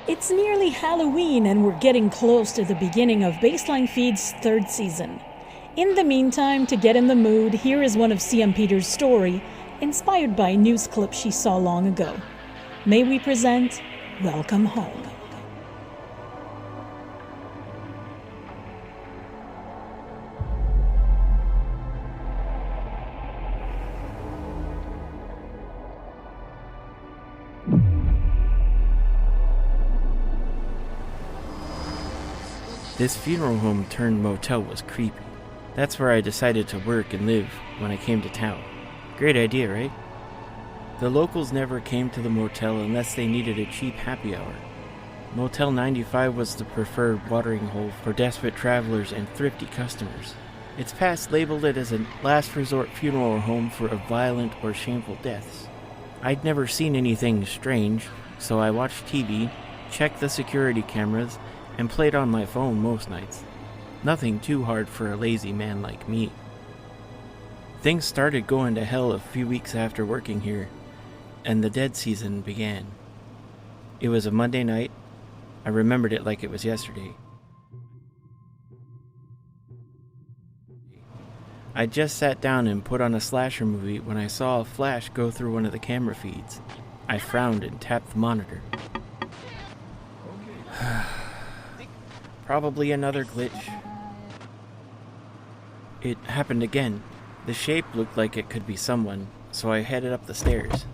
It's nearly Halloween and we're getting close to the beginning of Baseline Feed's third season. In the meantime, to get in the mood, here is one of CM Peters' story, inspired by a news clip she saw long ago. May we present Welcome Home. This funeral home turned motel was creepy. That's where I decided to work and live when I came to town. Great idea, right? The locals never came to the motel unless they needed a cheap happy hour. Motel 95 was the preferred watering hole for desperate travelers and thrifty customers. Its past labeled it as a last resort funeral home for violent or shameful deaths. I'd never seen anything strange, so I watched TV, checked the security cameras, and played on my phone most nights. Nothing too hard for a lazy man like me. Things started going to hell a few weeks after working here, and the dead season began. It was a Monday night. I remembered it like it was yesterday. I just sat down and put on a slasher movie when I saw a flash go through one of the camera feeds. I frowned and tapped the monitor. Probably another glitch. It happened again. The shape looked like it could be someone, so I headed up the stairs.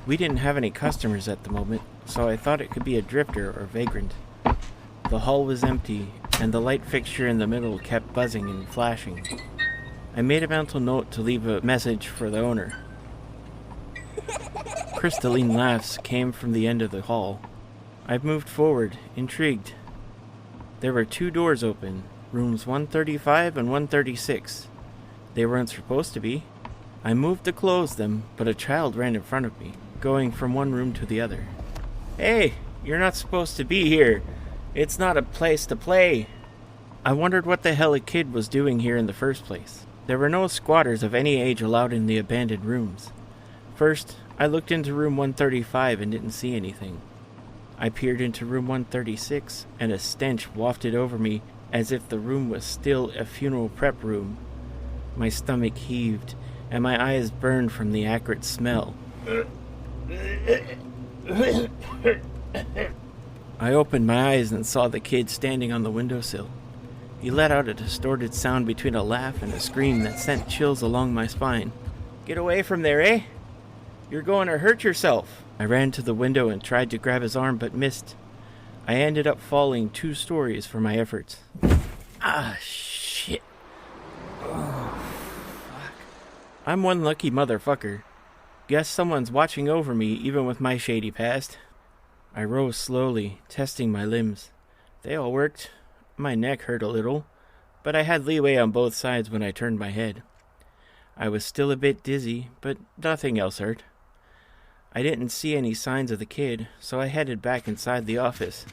We didn't have any customers at the moment, so I thought it could be a drifter or vagrant. The hall was empty, and the light fixture in the middle kept buzzing and flashing. I made a mental note to leave a message for the owner. Crystalline laughs came from the end of the hall. I moved forward, intrigued. There were two doors open, rooms 135 and 136. They weren't supposed to be. I moved to close them, but a child ran in front of me, going from one room to the other. "Hey, you're not supposed to be here. It's not a place to play." I wondered what the hell a kid was doing here in the first place. There were no squatters of any age allowed in the abandoned rooms. First, I looked into room 135 and didn't see anything. I peered into room 136, and a stench wafted over me as if the room was still a funeral prep room. My stomach heaved, and my eyes burned from the acrid smell. I opened my eyes and saw the kid standing on the windowsill. He let out a distorted sound between a laugh and a scream that sent chills along my spine. "Get away from there, eh? You're going to hurt yourself." I ran to the window and tried to grab his arm but missed. I ended up falling 2 stories for my efforts. Ah, shit. Oh, fuck. I'm one lucky motherfucker. Guess someone's watching over me even with my shady past. I rose slowly, testing my limbs. They all worked. My neck hurt a little, but I had leeway on both sides when I turned my head. I was still a bit dizzy, but nothing else hurt. I didn't see any signs of the kid, so I headed back inside the office.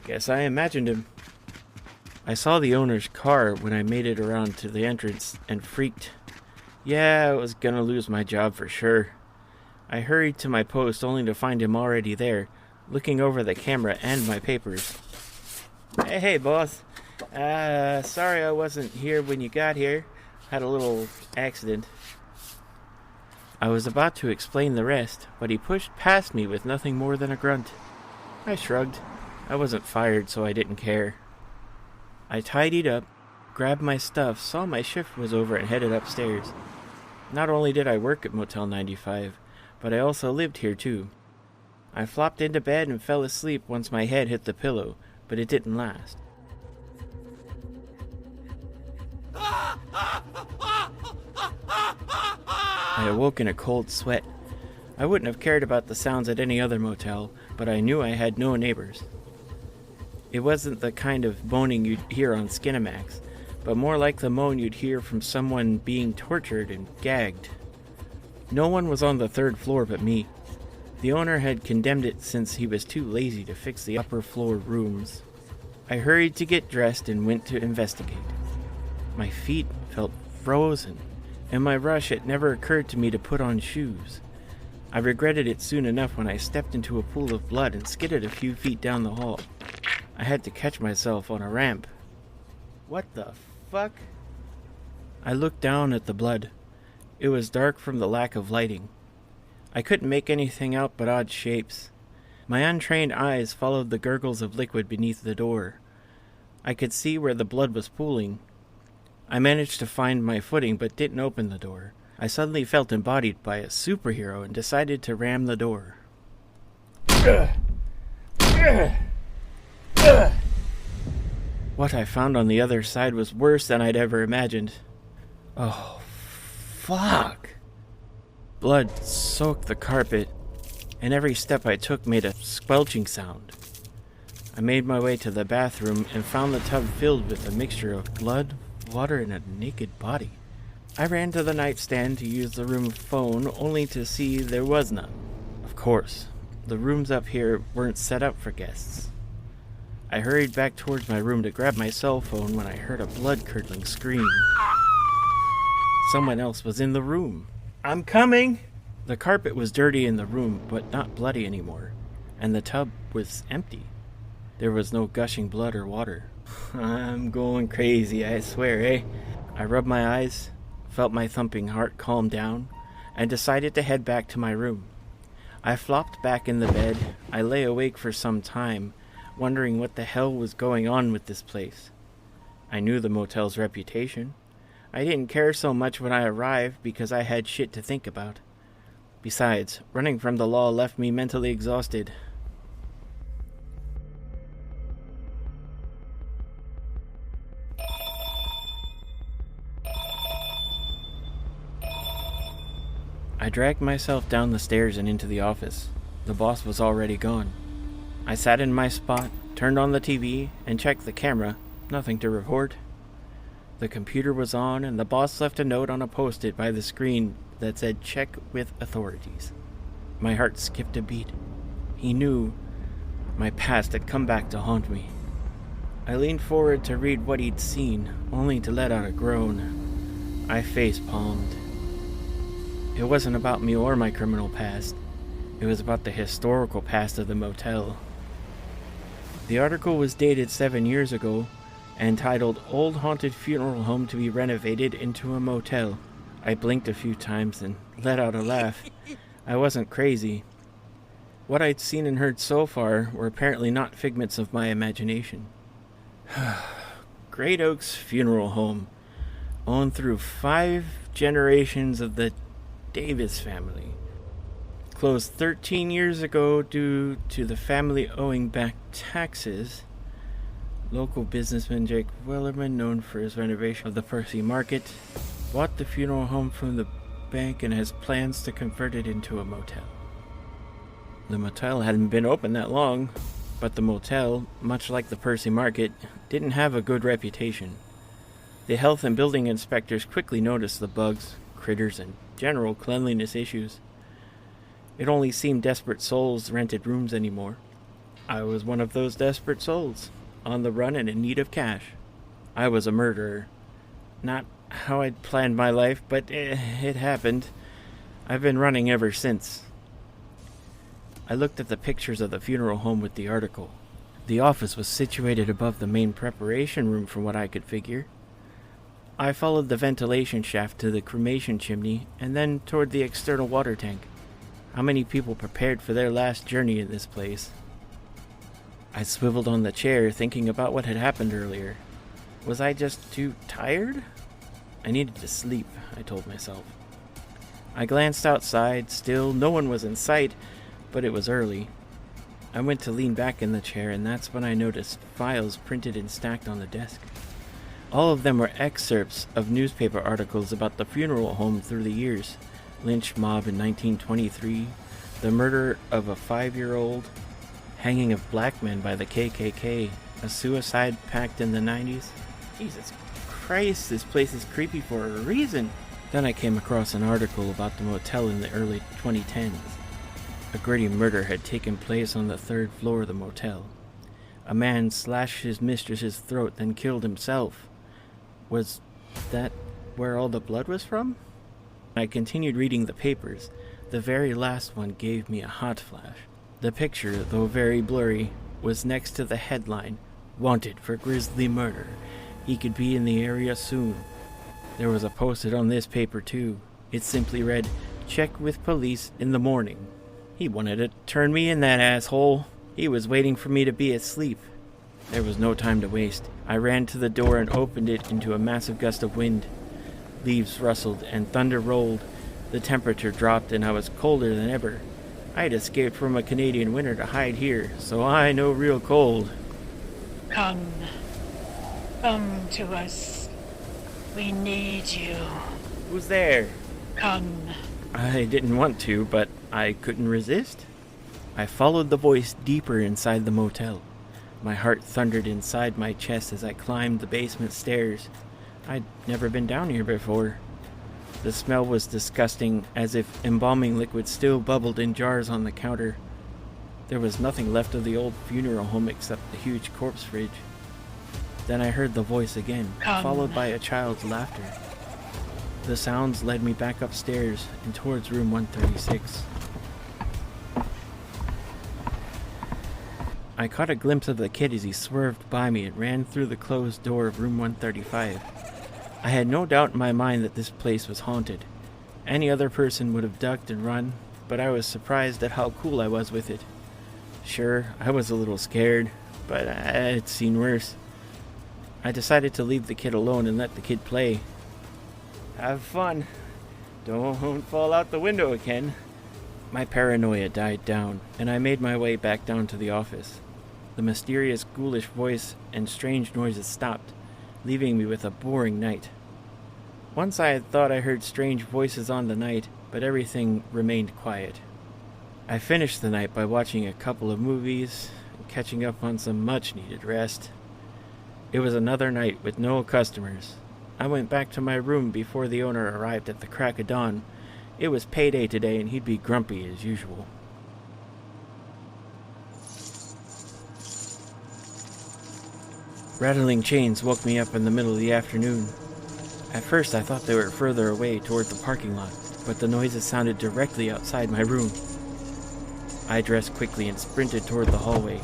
Guess I imagined him. I saw the owner's car when I made it around to the entrance and freaked. Yeah, I was gonna lose my job for sure. I hurried to my post only to find him already there, looking over the camera and my papers. Hey, boss. Sorry I wasn't here when you got here. Had a little accident. I was about to explain the rest, but he pushed past me with nothing more than a grunt. I shrugged. I wasn't fired, so I didn't care. I tidied up, grabbed my stuff, saw my shift was over, and headed upstairs. Not only did I work at Motel 95, but I also lived here too. I flopped into bed and fell asleep once my head hit the pillow, but it didn't last. I awoke in a cold sweat. I wouldn't have cared about the sounds at any other motel, but I knew I had no neighbors. It wasn't the kind of moaning you'd hear on Skinamax, but more like the moan you'd hear from someone being tortured and gagged. No one was on the 3rd floor but me. The owner had condemned it since he was too lazy to fix the upper floor rooms. I hurried to get dressed and went to investigate. My feet felt frozen. In my rush, it never occurred to me to put on shoes. I regretted it soon enough when I stepped into a pool of blood and skidded a few feet down the hall. I had to catch myself on a ramp. What the fuck? I looked down at the blood. It was dark from the lack of lighting. I couldn't make anything out but odd shapes. My untrained eyes followed the gurgles of liquid beneath the door. I could see where the blood was pooling. I managed to find my footing but didn't open the door. I suddenly felt embodied by a superhero and decided to ram the door. What I found on the other side was worse than I'd ever imagined. Oh, fuck. Blood soaked the carpet, and every step I took made a squelching sound. I made my way to the bathroom and found the tub filled with a mixture of blood, water, and a naked body. I ran to the nightstand to use the room phone, only to see there was none. Of course, the rooms up here weren't set up for guests. I hurried back towards my room to grab my cell phone when I heard a blood-curdling scream. Someone else was in the room. "I'm coming!" The carpet was dirty in the room, but not bloody anymore, and the tub was empty. There was no gushing blood or water. I'm going crazy, I swear, eh? I rubbed my eyes, felt my thumping heart calm down, and decided to head back to my room. I flopped back in the bed. I lay awake for some time, wondering what the hell was going on with this place. I knew the motel's reputation. I didn't care so much when I arrived because I had shit to think about. Besides, running from the law left me mentally exhausted. I dragged myself down the stairs and into the office. The boss was already gone. I sat in my spot, turned on the TV, and checked the camera. Nothing to report. The computer was on, and the boss left a note on a post-it by the screen that said, "Check with authorities." My heart skipped a beat. He knew my past had come back to haunt me. I leaned forward to read what he'd seen, only to let out a groan. I face-palmed. It wasn't about me or my criminal past. It was about the historical past of the motel. The article was dated 7 years ago and titled "Old Haunted Funeral Home to be Renovated into a Motel." I blinked a few times and let out a laugh. I wasn't crazy. What I'd seen and heard so far were apparently not figments of my imagination. Great Oaks Funeral Home, owned through 5 generations of the Davis family. Closed 13 years ago due to the family owing back taxes. Local businessman Jake Wellerman, known for his renovation of the Percy Market, bought the funeral home from the bank and has plans to convert it into a motel. The motel hadn't been open that long, but the motel, much like the Percy Market, didn't have a good reputation. The health and building inspectors quickly noticed the bugs, critters, and general cleanliness issues. It only seemed desperate souls rented rooms anymore. I was one of those desperate souls, on the run and in need of cash. I was a murderer. Not how I'd planned my life, but it happened. I've been running ever since. I looked at the pictures of the funeral home with the article. The office was situated above the main preparation room from what I could figure. I followed the ventilation shaft to the cremation chimney and then toward the external water tank. How many people prepared for their last journey in this place? I swiveled on the chair thinking about what had happened earlier. Was I just too tired? I needed to sleep, I told myself. I glanced outside. Still, no one was in sight, but it was early. I went to lean back in the chair, and that's when I noticed files printed and stacked on the desk. All of them were excerpts of newspaper articles about the funeral home through the years. Lynch mob in 1923, the murder of a 5-year-old, hanging of black men by the KKK, a suicide pact in the 90s. Jesus Christ, this place is creepy for a reason. Then I came across an article about the motel in the early 2010s. A gritty murder had taken place on the 3rd floor of the motel. A man slashed his mistress's throat, then killed himself. Was that where all the blood was from? I continued reading the papers. The very last one gave me a hot flash. The picture, though very blurry, was next to the headline, "Wanted for grisly murder. He could be in the area soon." There was a post-it on this paper too. It simply read, "Check with police in the morning." He wanted to turn me in, that asshole. He was waiting for me to be asleep. There was no time to waste. I ran to the door and opened it into a massive gust of wind. Leaves rustled and thunder rolled. The temperature dropped and I was colder than ever. I had escaped from a Canadian winter to hide here, so I know real cold. Come to us. We need you. Who's there? Come. I didn't want to, but I couldn't resist. I followed the voice deeper inside the motel. My heart thundered inside my chest as I climbed the basement stairs. I'd never been down here before. The smell was disgusting, as if embalming liquid still bubbled in jars on the counter. There was nothing left of the old funeral home except the huge corpse fridge. Then I heard the voice again, followed by a child's laughter. The sounds led me back upstairs and towards room 136. I caught a glimpse of the kid as he swerved by me and ran through the closed door of room 135. I had no doubt in my mind that this place was haunted. Any other person would have ducked and run, but I was surprised at how cool I was with it. Sure, I was a little scared, but I had seen worse. I decided to leave the kid alone and let the kid play. Have fun. Don't fall out the window again. My paranoia died down, and I made my way back down to the office. The mysterious, ghoulish voice and strange noises stopped, leaving me with a boring night. Once I had thought I heard strange voices on the night, but everything remained quiet. I finished the night by watching a couple of movies and catching up on some much-needed rest. It was another night with no customers. I went back to my room before the owner arrived at the crack of dawn. It was payday today and he'd be grumpy as usual. Rattling chains woke me up in the middle of the afternoon. At first I thought they were further away toward the parking lot, but the noises sounded directly outside my room. I dressed quickly and sprinted toward the hallway.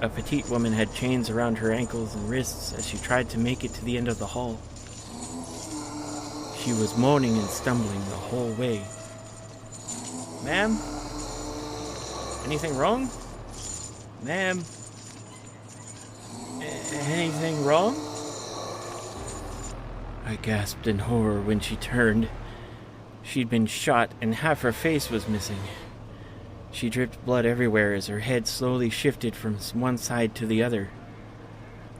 A petite woman had chains around her ankles and wrists as she tried to make it to the end of the hall. She was moaning and stumbling the whole way. "Ma'am? Anything wrong? Ma'am? Anything wrong?" I gasped in horror when she turned. She'd been shot and half her face was missing. She dripped blood everywhere as her head slowly shifted from one side to the other.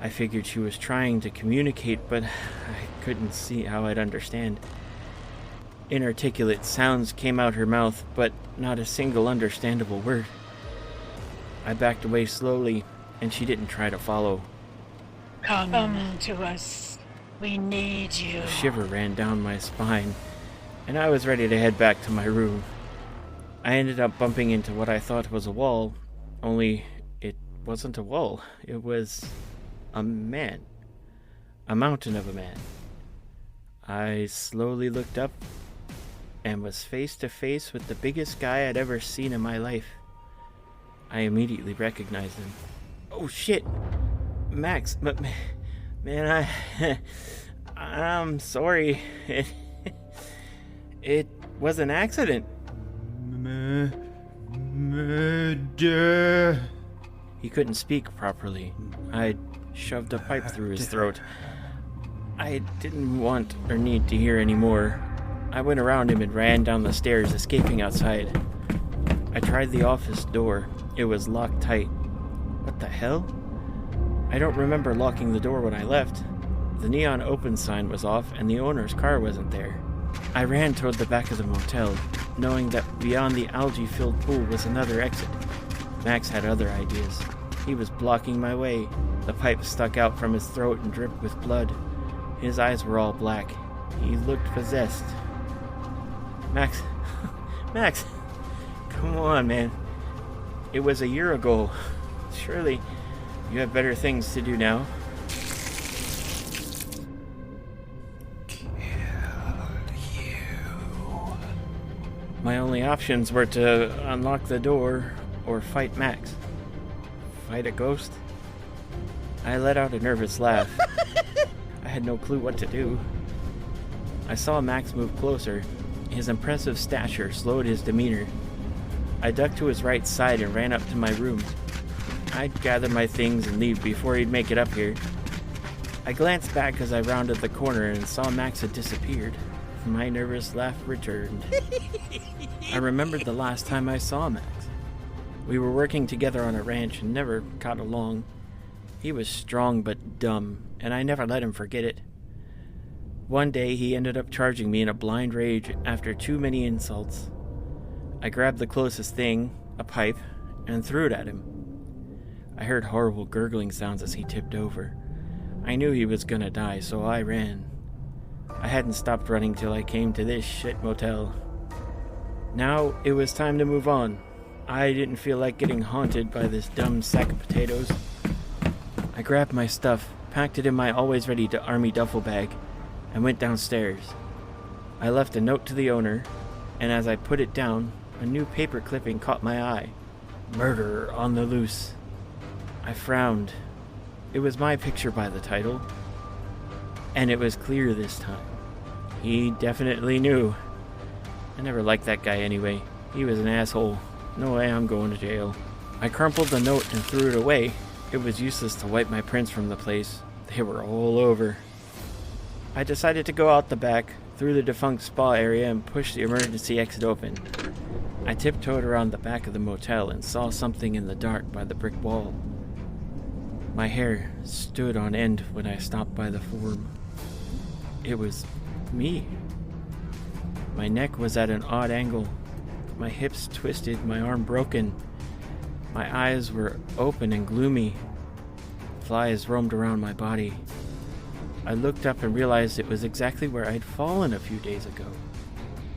I figured she was trying to communicate, but I couldn't see how I'd understand. Inarticulate sounds came out her mouth, but not a single understandable word. I backed away slowly, and she didn't try to follow. Come to us. We need you. A shiver ran down my spine, and I was ready to head back to my room. I ended up bumping into what I thought was a wall, only it wasn't a wall. It was a man. A mountain of a man. I slowly looked up and was face to face with the biggest guy I'd ever seen in my life. I immediately recognized him. "Oh shit! Max, but man, I'm sorry. It was an accident." Murder. He couldn't speak properly. I'd shoved a pipe through his throat. I didn't want or need to hear any more. I went around him and ran down the stairs, escaping outside. I tried the office door. It was locked tight. What the hell? I don't remember locking the door when I left. The neon open sign was off and the owner's car wasn't there. I ran toward the back of the motel, knowing that beyond the algae-filled pool was another exit. Max had other ideas. He was blocking my way. The pipe stuck out from his throat and dripped with blood. His eyes were all black. He looked possessed. Max, come on, man. It was a year ago. Surely you have better things to do now. My only options were to unlock the door or fight Max. Fight a ghost? I let out a nervous laugh. I had no clue what to do. I saw Max move closer. His impressive stature slowed his demeanor. I ducked to his right side and ran up to my room. I'd gather my things and leave before he'd make it up here. I glanced back as I rounded the corner and saw Max had disappeared. My nervous laugh returned. I remembered the last time I saw Max. We were working together on a ranch and never got along. He was strong but dumb, and I never let him forget it. One day he ended up charging me in a blind rage after too many insults. I grabbed the closest thing, a pipe, and threw it at him. I heard horrible gurgling sounds as he tipped over. I knew he was gonna die, so I ran. I hadn't stopped running till I came to this shit motel. Now it was time to move on. I didn't feel like getting haunted by this dumb sack of potatoes. I grabbed my stuff, packed it in my always ready to army duffel bag, and went downstairs. I left a note to the owner, and as I put it down, a new paper clipping caught my eye. Murderer on the loose. I frowned. It was my picture by the title. And it was clear this time. He definitely knew. I never liked that guy anyway. He was an asshole. No way I'm going to jail. I crumpled the note and threw it away. It was useless to wipe my prints from the place. They were all over. I decided to go out the back, through the defunct spa area, and push the emergency exit open. I tiptoed around the back of the motel and saw something in the dark by the brick wall. My hair stood on end when I stopped by the form. It was me. My neck was at an odd angle. My hips twisted, my arm broken. My eyes were open and gloomy. Flies roamed around my body. I looked up and realized it was exactly where I'd fallen a few days ago.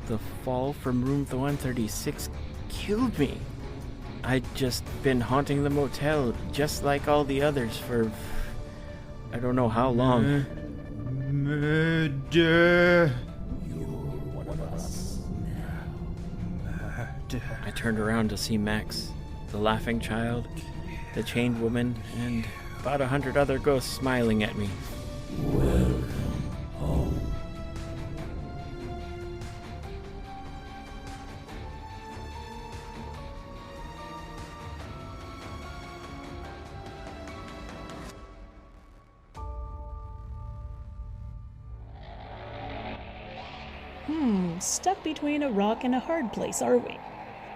The fall from room 136 killed me. I'd just been haunting the motel, just like all the others, for I don't know how long. Murder. I turned around to see Max, the laughing child, the chained woman, and about 100 other ghosts smiling at me. Welcome home. Stuck between a rock and a hard place, are we?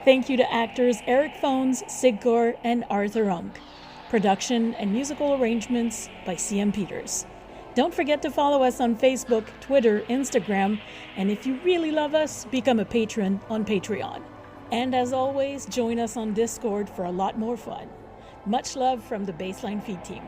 Thank you to actors Erik Fones, Sigcorps, and Arthur Unk. Production and musical arrangements by C.M. Peters. Don't forget to follow us on Facebook, Twitter, Instagram, and if you really love us, become a patron on Patreon. And as always, join us on Discord for a lot more fun. Much love from the Baseline Feed team.